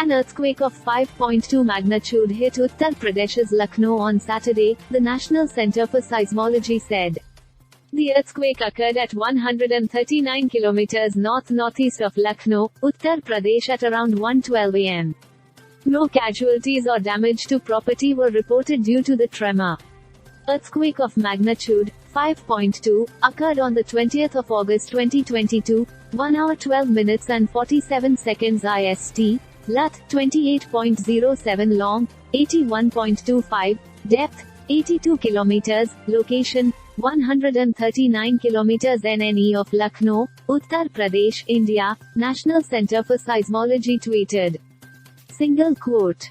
An earthquake of 5.2 magnitude hit Uttar Pradesh's Lucknow on Saturday, the National Center for Seismology said. The earthquake occurred at 139 kilometers north-northeast of Lucknow, Uttar Pradesh at around 1:12 am. No casualties or damage to property were reported due to the tremor. Earthquake of magnitude 5.2 occurred on the 20th of August 2022, 1 hour 12 minutes and 47 seconds IST, Lat 28.07 long, 81.25, depth 82 kilometers, location 139 kilometers NNE of Lucknow, Uttar Pradesh, India, National Center for Seismology tweeted. Single quote.